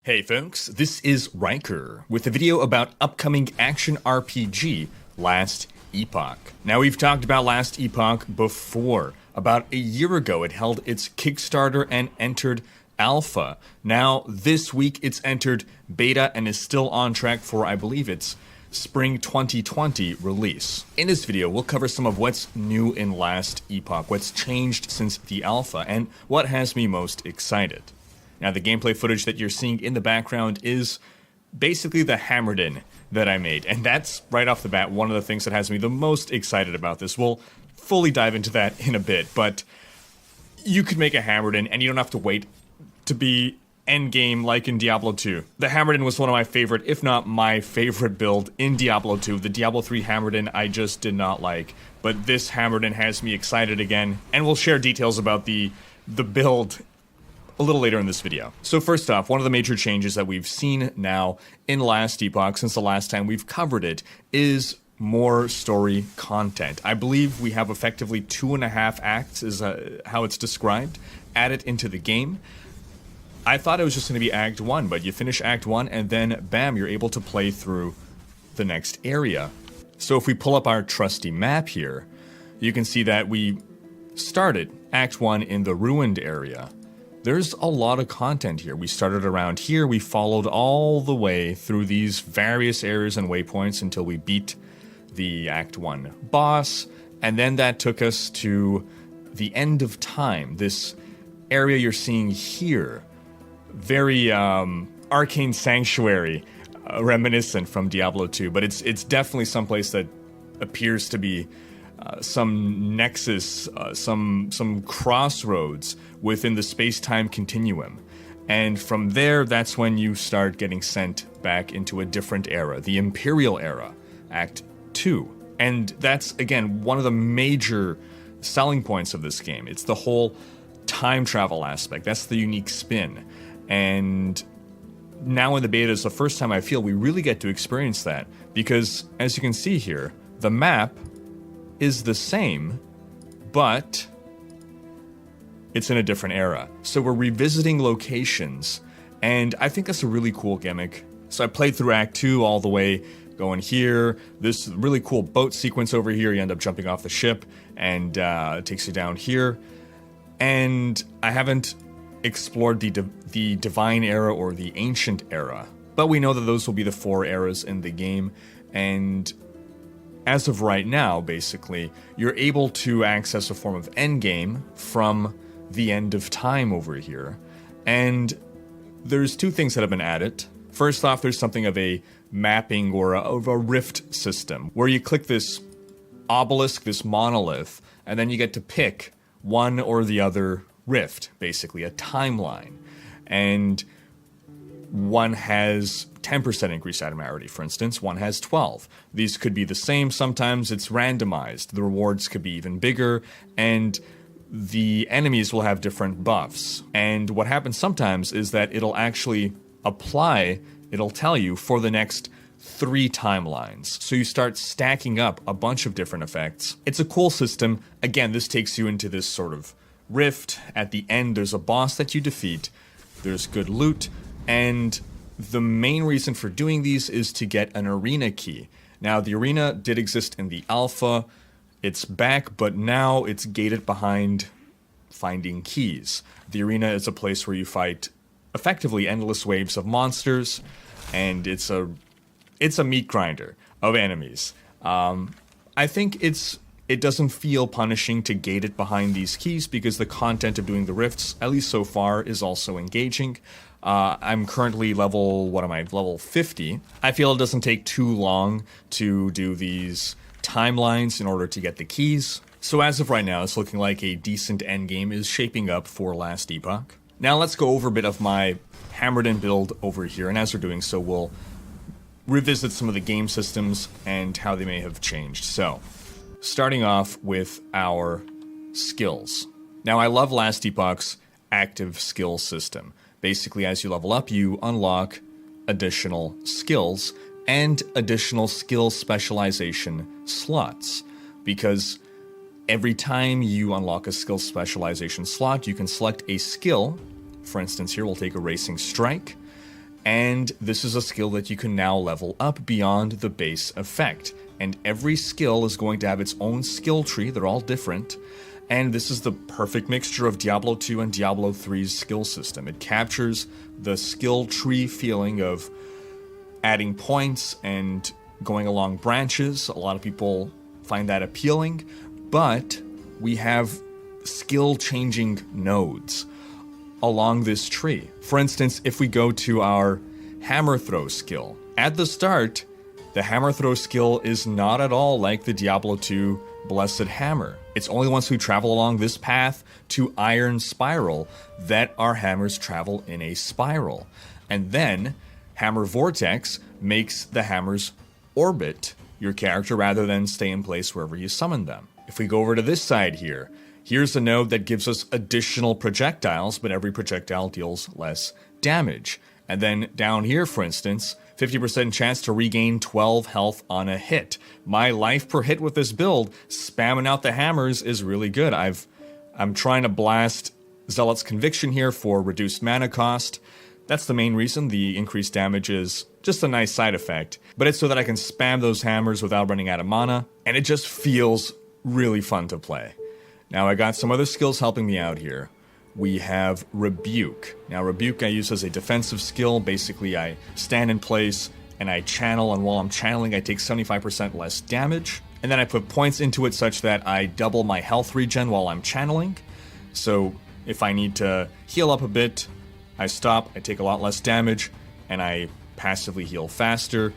Hey folks, this is Riker with a video about upcoming action RPG, Last Epoch. Now we've talked about Last Epoch before. About a year ago it held its Kickstarter and entered Alpha. Now this week it's entered Beta and is still on track for, I believe it's Spring 2020 release. In this video we'll cover some of what's new in Last Epoch, what's changed since the Alpha, and what has me most excited. Now, the gameplay footage that you're seeing in the background is basically the HAMMERDIN that I made, and that's, right off the bat, one of the things that has me the most excited about this. We'll fully dive into that in a bit, but you could make a HAMMERDIN, and you don't have to wait to be endgame like in Diablo 2. The HAMMERDIN was one of my favorite, if not my favorite build in Diablo 2. The Diablo 3 HAMMERDIN I just did not like, but this HAMMERDIN has me excited again, and we'll share details about the build a little later in this video. So first off, one of the major changes that we've seen now in Last Epoch since the last time we've covered it is more story content. I believe we have effectively 2.5 acts is how it's described added into the game. I thought it was just going to be Act 1, but you finish Act 1 and then bam, you're able to play through the next area. So if we pull up our trusty map here, you can see that we started Act 1 in the ruined area. There's a lot of content here. We started around here, we followed all the way through these various areas and waypoints until we beat the Act 1 boss, and then that took us to the end of time, this area you're seeing here. Very arcane sanctuary, reminiscent from Diablo 2, but it's definitely someplace that appears to be some nexus, some crossroads within the space-time continuum. And from there, that's when you start getting sent back into a different era, the Imperial Era, Act 2. And that's, again, one of the major selling points of this game. It's the whole time travel aspect. That's the unique spin. And now in the beta is the first time I feel we really get to experience that. Because, as you can see here, the map is the same, but it's in a different era. So we're revisiting locations, and I think that's a really cool gimmick. So I played through Act 2 all the way, going here, this really cool boat sequence over here, you end up jumping off the ship, and it takes you down here. And I haven't explored the Divine Era or the Ancient Era, but we know that those will be the 4 eras in the game, and as of right now, basically, you're able to access a form of endgame from the end of time over here. And there's 2 things that have been added. First off, there's something of a mapping or of a rift system, where you click this obelisk, this monolith, and then you get to pick one or the other rift, basically a timeline. And one has 10% increased atomarity, for instance, one has 12. These could be the same, sometimes it's randomized. The rewards could be even bigger, and the enemies will have different buffs. And what happens sometimes is that it'll actually apply, it'll tell you, for the next 3 timelines. So you start stacking up a bunch of different effects. It's a cool system. Again, this takes you into this sort of rift. At the end, there's a boss that you defeat. There's good loot. And the main reason for doing these is to get an arena key. Now, the arena did exist in the alpha. It's back, but now it's gated behind finding keys. The arena is a place where you fight effectively endless waves of monsters, and it's a meat grinder of enemies. I think it doesn't feel punishing to gate it behind these keys because the content of doing the rifts, at least so far, is also engaging. I'm currently level 50. I feel it doesn't take too long to do these timelines in order to get the keys. So as of right now, it's looking like a decent endgame is shaping up for Last Epoch. Now let's go over a bit of my HAMMERDIN build over here, and as we're doing so, we'll revisit some of the game systems and how they may have changed. So, starting off with our skills. Now, I love Last Epoch's active skill system. Basically, as you level up, you unlock additional skills and additional skill specialization slots. Because every time you unlock a skill specialization slot, you can select a skill. For instance, here we'll take a Racing Strike. And this is a skill that you can now level up beyond the base effect. And every skill is going to have its own skill tree. They're all different. And this is the perfect mixture of Diablo 2 and Diablo 3's skill system. It captures the skill tree feeling of adding points and going along branches. A lot of people find that appealing, but we have skill-changing nodes along this tree. For instance, if we go to our hammer throw skill, at the start, the hammer throw skill is not at all like the Diablo 2 Blessed Hammer. It's only once we travel along this path to Iron Spiral that our hammers travel in a spiral. And then Hammer Vortex makes the hammers orbit your character rather than stay in place wherever you summon them. If we go over to this side here, here's a node that gives us additional projectiles, but every projectile deals less damage. And then down here, for instance, 50% chance to regain 12 health on a hit. My life per hit with this build, spamming out the hammers, is really good. I'm trying to blast Zealot's Conviction here for reduced mana cost. That's the main reason. The increased damage is just a nice side effect. But it's so that I can spam those hammers without running out of mana, and it just feels really fun to play. Now I got some other skills helping me out here. We have Rebuke. Now Rebuke I use as a defensive skill. Basically I stand in place and I channel, and while I'm channeling I take 75% less damage. And then I put points into it such that I double my health regen while I'm channeling. So if I need to heal up a bit, I stop, I take a lot less damage, and I passively heal faster.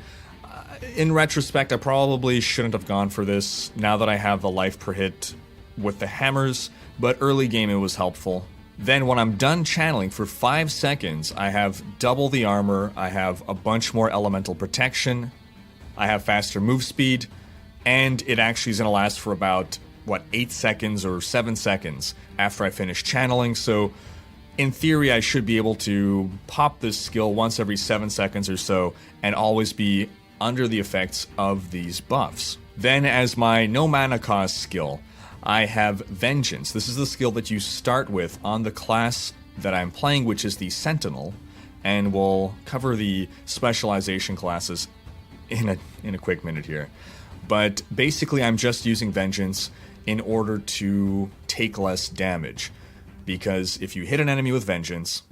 In retrospect, I probably shouldn't have gone for this now that I have the life per hit with the hammers, but early game it was helpful. Then when I'm done channeling for 5 seconds, I have double the armor, I have a bunch more elemental protection, I have faster move speed, and it actually is going to last for about, 8 seconds or 7 seconds after I finish channeling. So in theory, I should be able to pop this skill once every 7 seconds or so and always be under the effects of these buffs. Then as my no mana cost skill, I have Vengeance. This is the skill that you start with on the class that I'm playing, which is the Sentinel, and we'll cover the specialization classes in a quick minute here. But basically I'm just using Vengeance in order to take less damage, because if you hit an enemy with Vengeance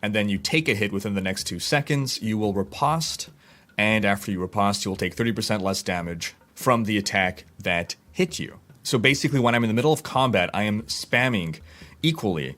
and then you take a hit within the next 2 seconds, you will riposte, and after you riposte you will take 30% less damage from the attack that hit you. So basically when I'm in the middle of combat, I am spamming equally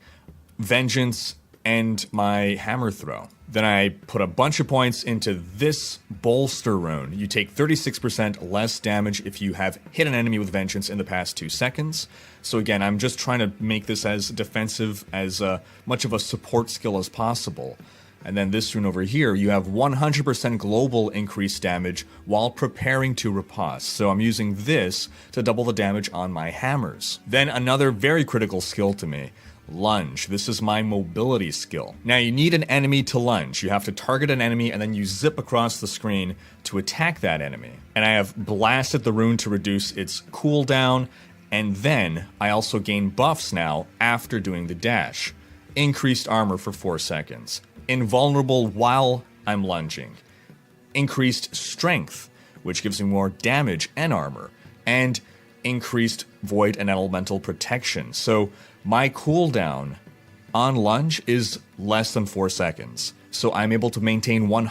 Vengeance and my Hammer Throw. Then I put a bunch of points into this Bolster Rune. You take 36% less damage if you have hit an enemy with Vengeance in the past 2 seconds. So again, I'm just trying to make this as defensive, as much of a support skill as possible. And then this rune over here, you have 100% global increased damage while preparing to riposte. So I'm using this to double the damage on my hammers. Then another very critical skill to me, Lunge. This is my mobility skill. Now you need an enemy to lunge. You have to target an enemy and then you zip across the screen to attack that enemy. And I have blasted the rune to reduce its cooldown, and then I also gain buffs now after doing the dash. Increased armor for 4 seconds. Invulnerable while I'm lunging. Increased strength, which gives me more damage and armor. And increased void and elemental protection. So my cooldown on lunge is less than 4 seconds. So I'm able to maintain 100%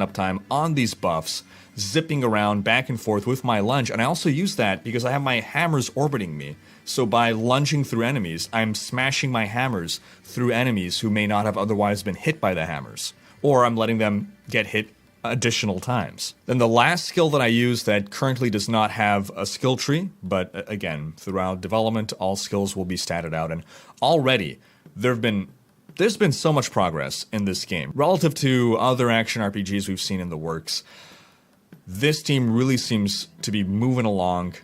uptime on these buffs, zipping around back and forth with my lunge. And I also use that because I have my hammers orbiting me. So by lunging through enemies, I'm smashing my hammers through enemies who may not have otherwise been hit by the hammers. Or I'm letting them get hit additional times. Then the last skill that I use that currently does not have a skill tree, but again, throughout development, all skills will be statted out. And already, there's been so much progress in this game. Relative to other action RPGs we've seen in the works, this team really seems to be moving along.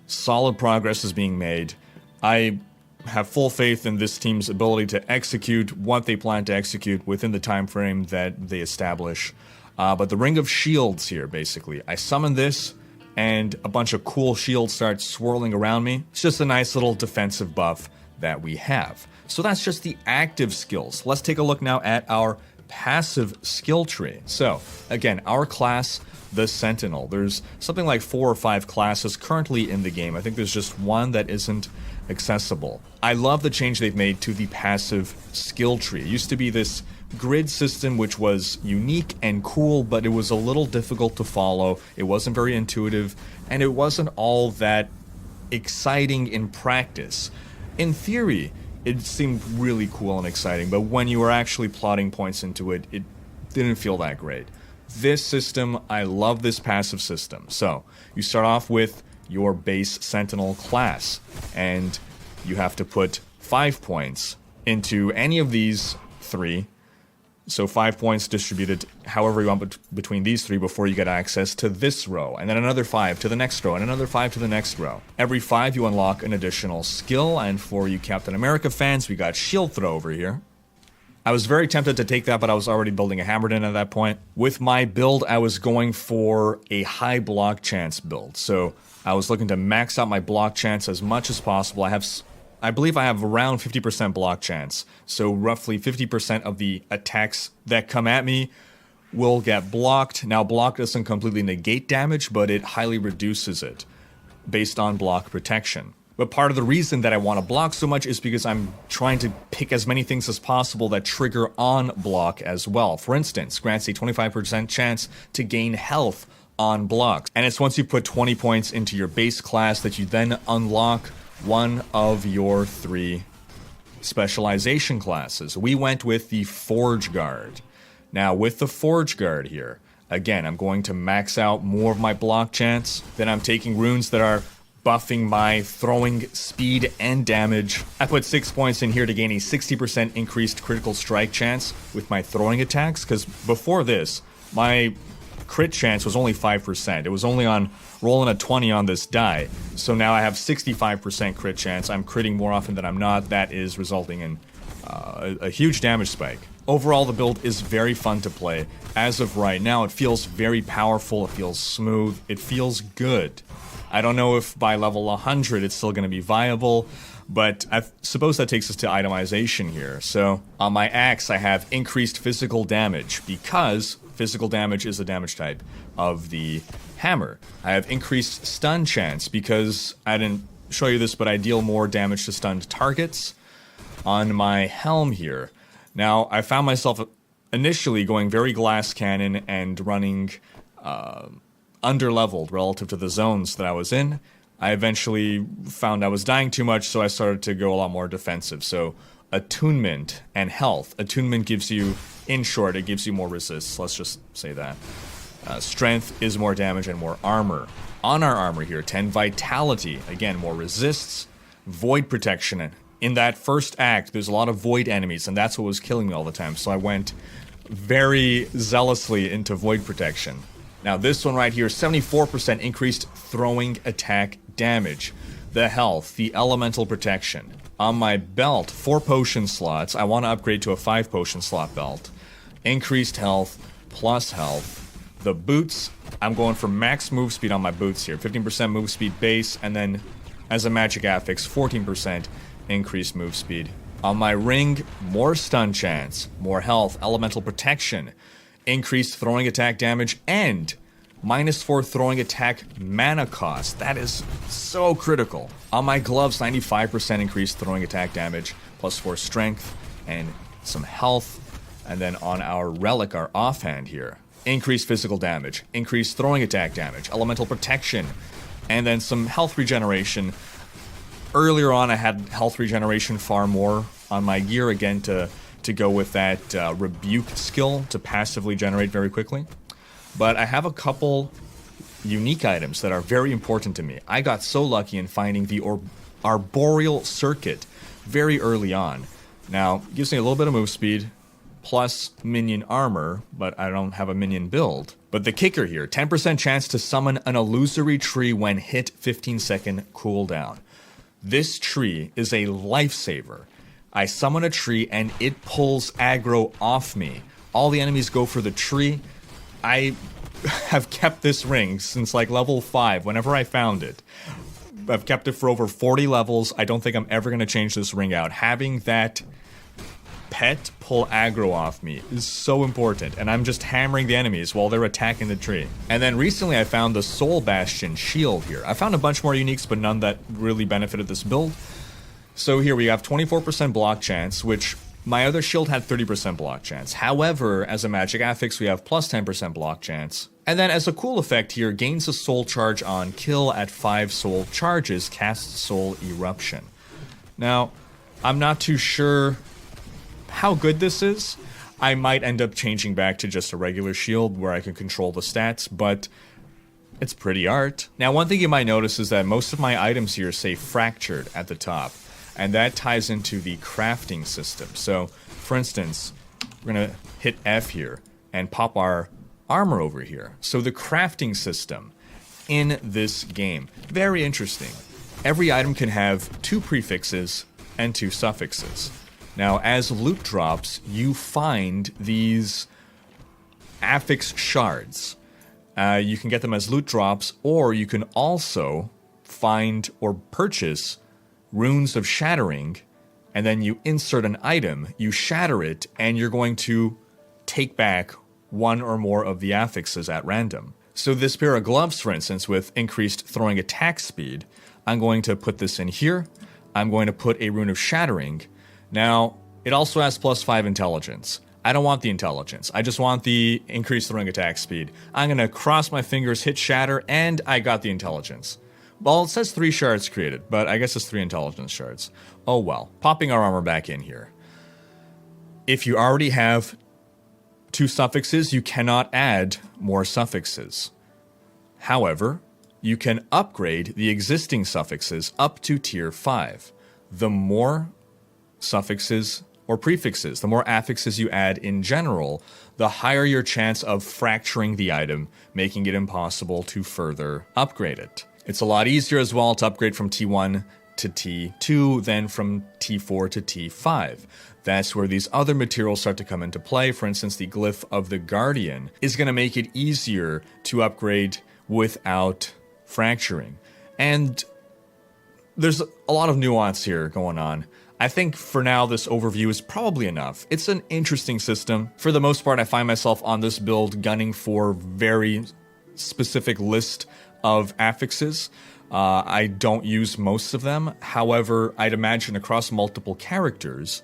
Solid progress is being made. I have full faith in this team's ability to execute what they plan to execute within the time frame that they establish. But the Ring of Shields here, basically. I summon this, and a bunch of cool shields start swirling around me. It's just a nice little defensive buff that we have. So that's just the active skills. Let's take a look now at our passive skill tree. So, again, our class, the Sentinel. There's something like 4 or 5 classes currently in the game. I think there's just one that isn't accessible. I love the change they've made to the passive skill tree. It used to be this grid system which was unique and cool, but it was a little difficult to follow. It wasn't very intuitive, and it wasn't all that exciting in practice. In theory, it seemed really cool and exciting, but when you were actually plotting points into it, it didn't feel that great. This system, I love this passive system. So, you start off with your base Sentinel class, and you have to put 5 points into any of these 3. So 5 points distributed however you want between these 3 before you get access to this row, and then another 5 to the next row, and another 5 to the next row. Every 5 you unlock an additional skill, and for you Captain America fans, we got shield throw over here. I was very tempted to take that, but I was already building a HAMMERDIN at that point. With my build, I was going for a high block chance build, so I was looking to max out my block chance as much as possible. I believe I have around 50% block chance, so roughly 50% of the attacks that come at me will get blocked. Now, block doesn't completely negate damage, but it highly reduces it based on block protection. But part of the reason that I want to block so much is because I'm trying to pick as many things as possible that trigger on block as well. For instance, grants a 25% chance to gain health on blocks. And it's once you put 20 points into your base class that you then unlock one of your 3 specialization classes. We went with the Forge Guard. Now, with the Forge Guard here, again, I'm going to max out more of my block chance. Then I'm taking runes that are buffing my throwing speed and damage. I put 6 points in here to gain a 60% increased critical strike chance with my throwing attacks, because before this, my crit chance was only 5%. It was only on rolling a 20 on this die. So now I have 65% crit chance. I'm critting more often than I'm not. That is resulting in a huge damage spike. Overall, the build is very fun to play. As of right now, it feels very powerful. It feels smooth. It feels good. I don't know if by level 100 it's still going to be viable, but I suppose that takes us to itemization here. So on my axe, I have increased physical damage because physical damage is the damage type of the hammer. I have increased stun chance because I didn't show you this, but I deal more damage to stunned targets. On my helm here, now I found myself initially going very glass cannon and running underleveled relative to the zones that I was in. I eventually found I was dying too much, so I started to go a lot more defensive. So attunement and health. Attunement gives you, in short, it gives you more resists. Let's just say that. Strength is more damage and more armor. On our armor here, 10 vitality. Again, more resists. Void protection. In that first act, there's a lot of void enemies, and that's what was killing me all the time. So I went very zealously into void protection. Now this one right here, 74% increased throwing attack damage. The health, the elemental protection. On my belt, 4 potion slots. I want to upgrade to a 5 potion slot belt. Increased health, plus health. The boots, I'm going for max move speed on my boots here. 15% move speed base, and then as a magic affix, 14% increased move speed. On my ring, more stun chance, more health, elemental protection, increased throwing attack damage, and -4 throwing attack mana cost. That is so critical. On my gloves, 95% increased throwing attack damage, +4 strength, and some health. And then on our relic, our offhand here, increased physical damage, increased throwing attack damage, elemental protection, and then some health regeneration. Earlier on, I had health regeneration far more on my gear, again, to go with that rebuke skill to passively generate very quickly. But I have a couple unique items that are very important to me. I got so lucky in finding the Arboreal Circuit very early on. Now, it gives me a little bit of move speed, plus minion armor, but I don't have a minion build. But the kicker here, 10% chance to summon an illusory tree when hit 15-second cooldown. This tree is a lifesaver. I summon a tree and it pulls aggro off me. All the enemies go for the tree. I have kept this ring since like level 5, whenever I found it. I've kept it for over 40 levels. I don't think I'm ever going to change this ring out. Having that pet pull aggro off me is so important, and I'm just hammering the enemies while they're attacking the tree. And then recently I found the Soul Bastion shield here. I found a bunch more uniques, but none that really benefited this build. So here we have 24% block chance, which my other shield had 30% block chance. However, as a magic affix, we have plus 10% block chance. And then as a cool effect here, gains a soul charge on kill at 5 soul charges, casts Soul Eruption. Now, I'm not too sure how good this is. I might end up changing back to just a regular shield where I can control the stats, but it's pretty art. Now, one thing you might notice is that most of my items here say fractured at the top, and that ties into the crafting system. So, for instance, we're gonna hit F here and pop our armor over here. So the crafting system in this game, very interesting. Every item can have 2 prefixes and 2 suffixes. Now, as loot drops, you find these affix shards. You can get them as loot drops, or you can also find or purchase runes of shattering, and then you insert an item, you shatter it, and you're going to take back 1 or more of the affixes at random. So this pair of gloves, for instance, with increased throwing attack speed, I'm going to put this in here. I'm going to put a rune of shattering. Now, it also has plus 5 intelligence. I don't want the intelligence. I just want the increased throwing attack speed. I'm going to cross my fingers, hit shatter, and I got the intelligence. Well, it says 3 shards created, but I guess it's 3 intelligence shards. Oh well. Popping our armor back in here. If you already have 2 suffixes, you cannot add more suffixes. However, you can upgrade the existing suffixes up to tier 5. The more suffixes or prefixes, the more affixes you add in general, the higher your chance of fracturing the item, making it impossible to further upgrade it. It's a lot easier as well to upgrade from T1 to T2 than from T4 to T5. That's where these other materials start to come into play. For instance, the Glyph of the Guardian is going to make it easier to upgrade without fracturing. And there's a lot of nuance here going on. I think for now this overview is probably enough. It's an interesting system. For the most part, I find myself on this build gunning for very specific list of affixes. I don't use most of them. However, I'd imagine across multiple characters,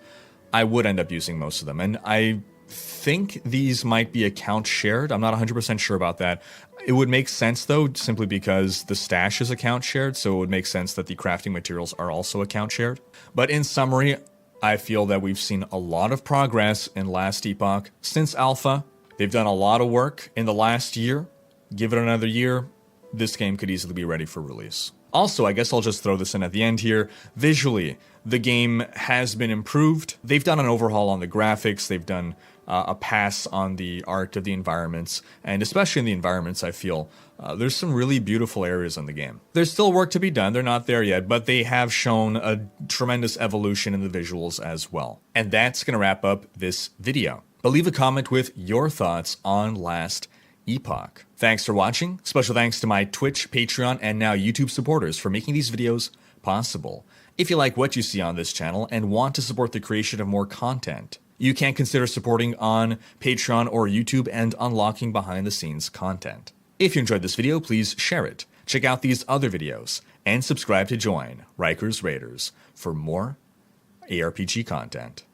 I would end up using most of them. And I think these might be account shared. I'm not 100% sure about that. It would make sense, though, simply because the stash is account shared, so it would make sense that the crafting materials are also account shared. But in summary, I feel that we've seen a lot of progress in Last Epoch since Alpha. They've done a lot of work in the last year. Give it another year, this game could easily be ready for release. Also, I guess I'll just throw this in at the end here. Visually, the game has been improved. They've done an overhaul on the graphics. They've done a pass on the art of the environments. And especially in the environments, I feel there's some really beautiful areas in the game. There's still work to be done. They're not there yet, but they have shown a tremendous evolution in the visuals as well. And that's going to wrap up this video. But leave a comment with your thoughts on Last Epoch. Thanks for watching. Special thanks to my Twitch, Patreon, and now YouTube supporters for making these videos possible. If you like what you see on this channel and want to support the creation of more content, you can consider supporting on Patreon or YouTube and unlocking behind-the-scenes content. If you enjoyed this video, please share it, check out these other videos, and subscribe to join Riker's Raiders for more ARPG content.